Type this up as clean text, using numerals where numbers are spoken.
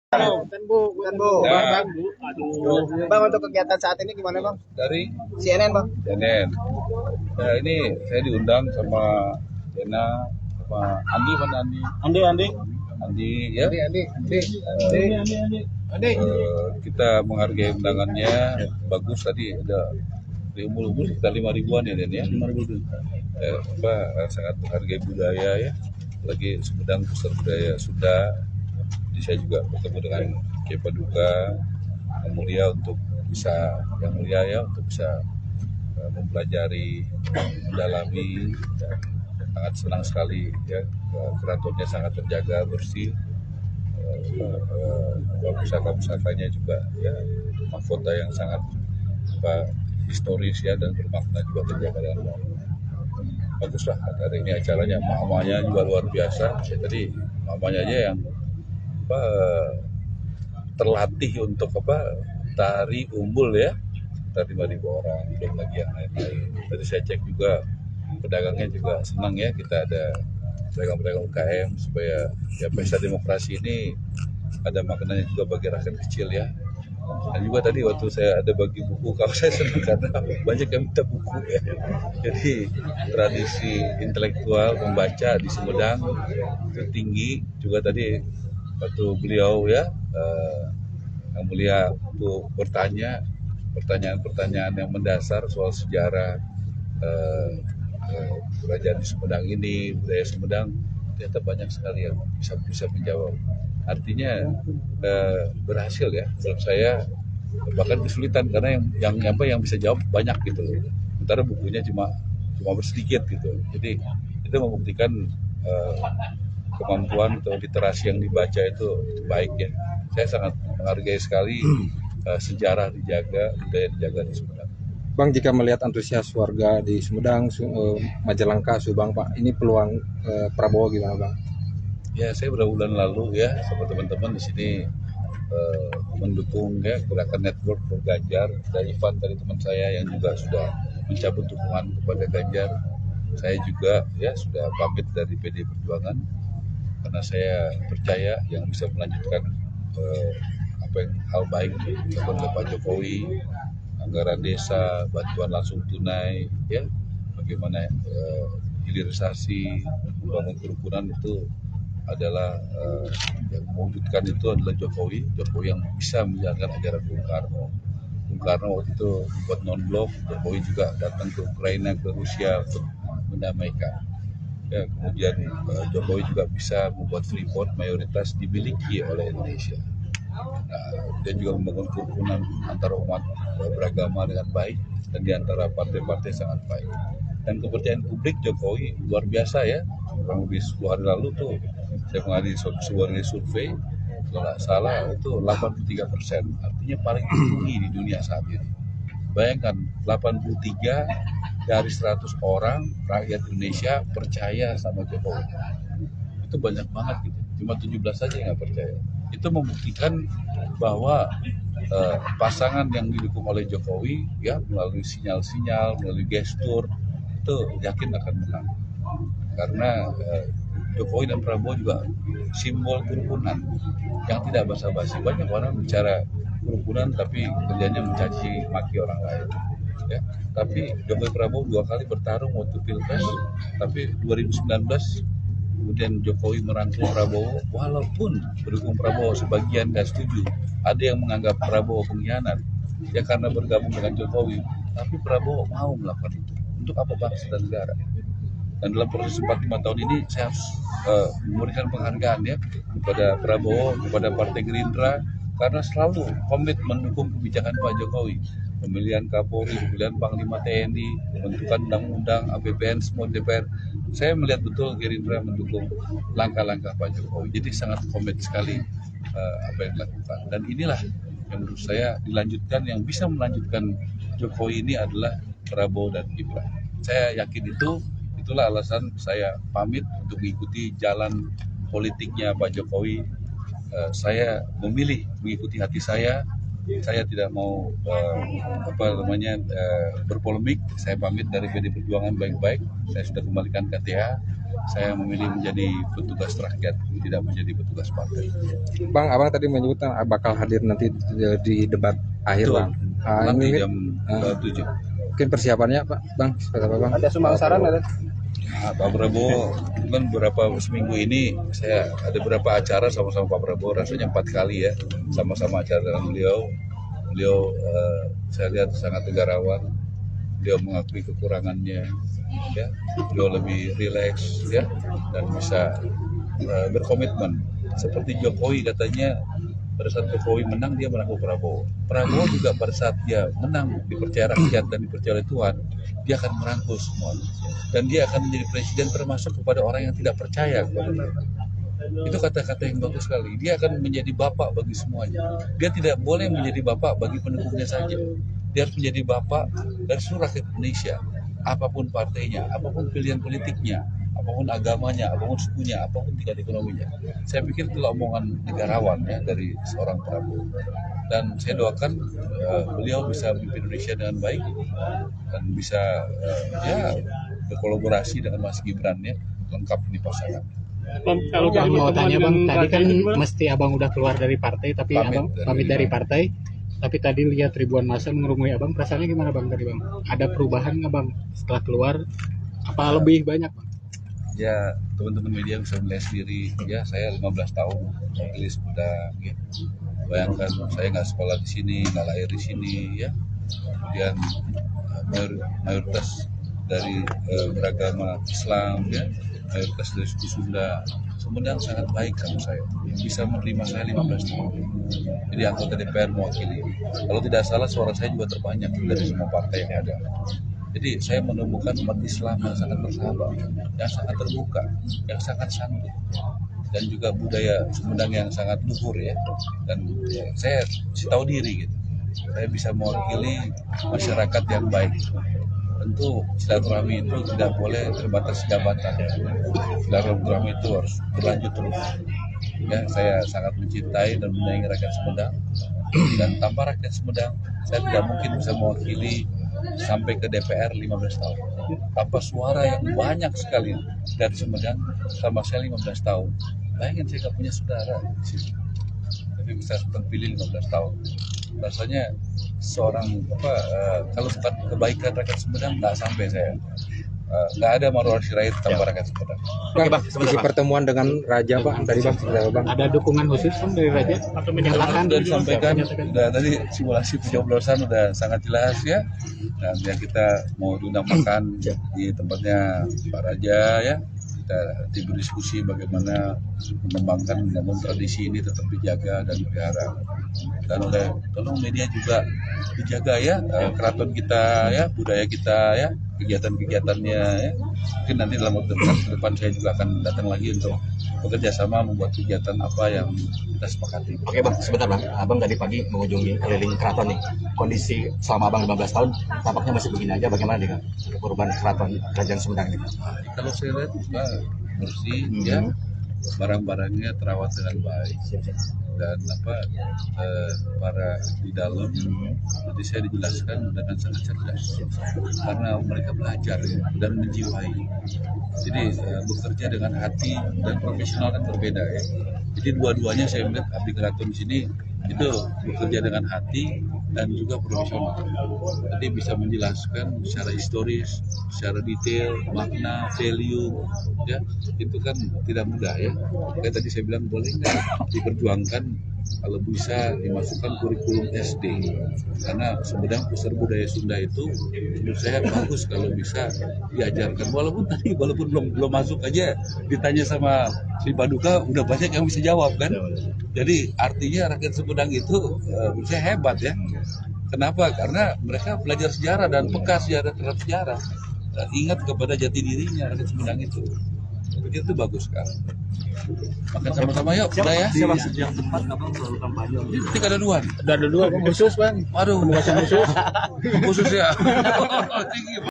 Kan Bu, Ya. Bang, Bu. Aduh. Bang, untuk kegiatan saat ini gimana Bang? Dari CNN Bang. CNN. Ya, ini saya diundang sama Dena, sama Andi, mana Andi? Andi, ya. Kita menghargai undangannya, bagus tadi ada di umur sekitar 5.000-an ya Den ya. 5.000. Sangat menghargai budaya ya, lagi Sumedang Pusat Budaya Sunda. Jadi saya juga bertemu dengan Kiai Paduka yang mulia untuk bisa mempelajari, mendalami, dan sangat senang sekali ya, keratonnya sangat terjaga bersih, pusaka-pusakanya juga ya, mahkota yang sangat historis ya, dan bermakna juga terjaga dengan baik. Baguslah hari ini acaranya, mamanya juga luar biasa ya, tadi mamanya aja yang terlatih untuk tari umbul ya, sekitar 5.000 orang, belum lagi yang lain-lain. Tadi saya cek juga pedagangnya juga senang ya, kita ada pedagang-pedagang UKM supaya ya pesta demokrasi ini ada maknanya juga bagi rakyat kecil ya. Dan juga tadi waktu saya ada bagi buku, kalau saya senang karena banyak yang minta buku ya. Jadi tradisi intelektual membaca di Sumedang itu tinggi. Juga tadi waktu beliau ya, yang mulia untuk bertanya pertanyaan-pertanyaan yang mendasar soal sejarah kerajaan di Sumedang ini, budaya Sumedang, ternyata banyak sekali yang bisa menjawab. Artinya berhasil ya menurut saya, bahkan kesulitan karena yang bisa jawab banyak gitu loh. Sementara bukunya cuma bersedikit gitu. Jadi itu membuktikan kemampuan atau literasi yang dibaca itu baik ya. Saya sangat menghargai sekali sejarah dijaga, budaya dijaga di Sumedang. Bang, jika melihat antusias warga di Sumedang, Majalengka, Subang, Pak, ini peluang Prabowo gimana, Bang? Ya, saya beberapa bulan lalu ya sama teman-teman di sini mendukung ya gerakan network for Ganjar. Dari Ivan, dari teman saya yang juga sudah mencabut dukungan kepada Ganjar. Saya juga ya sudah pamit dari PD Perjuangan karena saya percaya yang bisa melanjutkan hal baik dilakukan oleh Pak Jokowi, anggaran desa, bantuan langsung tunai, ya, bagaimana hilirisasi, membangun kerukunan itu adalah yang mewujudkan itu adalah Jokowi yang bisa menjalankan ajaran Bung Karno. Bung Karno waktu itu buat non-blok, Jokowi juga datang ke Ukraina, ke Rusia untuk mendamaikan. Ya, kemudian Jokowi juga bisa membuat Freeport mayoritas dimiliki oleh Indonesia. Dan juga membangun kerukunan antara umat beragama dengan baik dan di antara partai-partai sangat baik. Dan kepercayaan publik Jokowi luar biasa ya. Kurang lebih 10 hari lalu tuh saya menghadiri sebuah survei, kalau nggak salah itu 83%, artinya paling tinggi di dunia saat ini. Bayangkan 83 dari 100 orang rakyat Indonesia percaya sama Jokowi. Itu banyak banget gitu. Cuma 17 saja yang nggak percaya. Itu membuktikan bahwa pasangan yang didukung oleh Jokowi ya melalui sinyal-sinyal, melalui gestur itu yakin akan menang. Karena Jokowi dan Prabowo juga simbol kerukunan yang tidak basa-basi. Banyak orang bicara kerukunan tapi kerjanya mencaci maki orang lain. Ya, tapi Jokowi Prabowo 2 kali bertarung waktu Pilpres, tapi 2019 kemudian Jokowi merangkul Prabowo, walaupun pendukung Prabowo sebagian nggak setuju, ada yang menganggap Prabowo pengkhianat ya karena bergabung dengan Jokowi, tapi Prabowo mau melakukan itu untuk apa, bangsa dan negara. Dan dalam proses 4-5 tahun ini saya harus memberikan penghargaan ya kepada Prabowo, kepada Partai Gerindra, karena selalu komit mendukung kebijakan Pak Jokowi, pemilihan Kapolri, pemilihan Panglima TNI, pembentukan undang-undang, APBN, semua DPR. Saya melihat betul Gerindra mendukung langkah-langkah Pak Jokowi. Jadi sangat komit sekali apa yang dilakukan. Dan inilah yang menurut saya dilanjutkan, yang bisa melanjutkan Jokowi ini adalah Prabowo dan Gibran. Saya yakin itulah alasan saya pamit untuk mengikuti jalan politiknya Pak Jokowi. Saya memilih mengikuti hati saya tidak mau berpolemik. Saya pamit dari PD Perjuangan baik-baik. Saya sudah kembalikan KTA saya memilih menjadi petugas rakyat, tidak menjadi petugas partai. Bang, abang tadi menyebutkan bakal hadir nanti di debat akhir, Betul. Bang. Nanti Ini jam 7. mungkin persiapannya, Pak, Bang, seperti apa, Bang? Ada sumbang saran ada? Nah, Pak Prabowo kan beberapa seminggu ini saya ada beberapa acara sama-sama Pak Prabowo, rasanya 4 kali ya, sama-sama acara dengan beliau. Beliau saya lihat sangat negarawan, beliau mengakui kekurangannya, ya, beliau lebih rileks ya, dan bisa berkomitmen. Seperti Jokowi katanya, pada saat Jokowi menang dia merangkul Prabowo. Prabowo juga pada saat dia menang, dipercaya rakyat dan dipercaya oleh Tuhan, dia akan merangkul semua. Dan dia akan menjadi presiden termasuk kepada orang yang tidak percaya kepada dia. Itu kata-kata yang bagus sekali. Dia akan menjadi bapak bagi semuanya. Dia tidak boleh menjadi bapak bagi pendukungnya saja. Dia harus menjadi bapak dari seluruh rakyat Indonesia. Apapun partainya, apapun pilihan politiknya, apapun agamanya, apapun sukunya, apapun tingkat ekonominya. Saya pikir itulah omongan negarawan ya dari seorang Prabowo. Dan saya doakan beliau bisa memimpin Indonesia dengan baik dan bisa ya berkolaborasi dengan Mas Gibran ya, lengkap di pasangan. Kalau Bang mau tanya Bang, tadi kan mesti Abang udah keluar dari partai, tapi Abang pamit dari partai. Tapi tadi lihat ribuan massa mengerumuni Abang, perasaannya gimana Bang tadi Bang? Ada perubahan nggak Bang setelah keluar? Apa lebih banyak Bang? Ya teman-teman media bisa melihat sendiri ya, saya 15 tahun mewakili Sumedang ya. Bayangkan saya nggak sekolah di sini, nggak lahir di sini ya, kemudian mayoritas dari beragama Islam ya, mayoritas dari suku Sunda. Sumedang sangat baik sama saya, bisa menerima saya 15 tahun jadi anggota DPR mewakili. Kalau tidak salah suara saya juga terbanyak dari semua partai yang ada. Jadi saya menemukan umat Islam yang sangat bersahabat, yang sangat terbuka, yang sangat santun, dan juga budaya Sumedang yang sangat luhur ya. Dan ya, saya tahu diri gitu. Saya bisa mewakili masyarakat yang baik. Tentu silaturahmi itu tidak boleh terbatas jabatan. Silaturahmi itu harus berlanjut terus. Ya, saya sangat mencintai dan menyayangi rakyat Sumedang. Dan tanpa rakyat Sumedang, saya tidak mungkin bisa mewakili sampai ke DPR 15 tahun. Tanpa suara yang banyak sekali dari Sumedang, sama saya 15 tahun. Bayangin saya nggak punya saudara di sini, tapi bisa terpilih 15 tahun. Rasanya seorang kalau bukan kebaikan rakyat Sumedang nggak sampai saya. Nggak ada Marwah Sirait tanpa rakyat Sumedang. Bang, isi pertemuan dengan Raja, Bang, tadi Bang, seperti apa, Bang? Ada dukungan khusus Bang dari Raja? Atau menyatakan? Sudah disampaikan, sudah tadi simulasi pencoblosan sudah sangat jelas ya. Dan ya kita mau diundang makan di tempatnya Pak Raja ya. Kita berdiskusi bagaimana mengembangkan namun tradisi ini tetap dijaga dan dipelihara. Dan tolong media juga dijaga ya, keraton kita ya, budaya kita ya, kegiatan-kegiatannya ya. Mungkin nanti dalam waktu depan saya juga akan datang lagi untuk bekerja sama membuat kegiatan apa yang kita sepakati. Oke Bang, sebentar Bang. Abang tadi pagi mengunjungi keliling keraton nih. Kondisi selama Abang 15 tahun tampaknya masih begini aja. Bagaimana dengan perubahan keraton Kerajaan Sumedang ini? Kalau saya lihat bersih ya, barang-barangnya terawat dengan baik. Dan para di dalam nanti saya dijelaskan dengan sangat cerdas karena mereka belajar ya, dan menjiwai. Jadi bekerja dengan hati dan profesional kan berbeda ya. Jadi dua-duanya saya melihat abdi keraton di sini itu bekerja dengan hati dan juga profesional. Jadi bisa menjelaskan secara historis, secara detail, makna, value, ya itu kan tidak mudah ya. Kayak tadi saya bilang boleh nggak diperjuangkan kalau bisa dimasukkan kurikulum SD, karena Sumedang pusat budaya Sunda itu menurut saya bagus kalau bisa diajarkan. Walaupun belum masuk aja ditanya sama si Paduka udah banyak yang bisa jawab kan. Jadi artinya rakyat Sumedang itu menurut saya hebat ya. Kenapa? Karena mereka belajar sejarah dan peka sejarah terhadap sejarah. Dan ingat kepada jati dirinya rakyat Sumedang itu. Pikir itu bagus sekali. Makan sama-sama yuk, udah ya. Yang tempat Abang selalu kampanye. Ini ada dua nih. Udah ada dua Bang, khusus Bang. Waduh, khusus ya. Tinggi.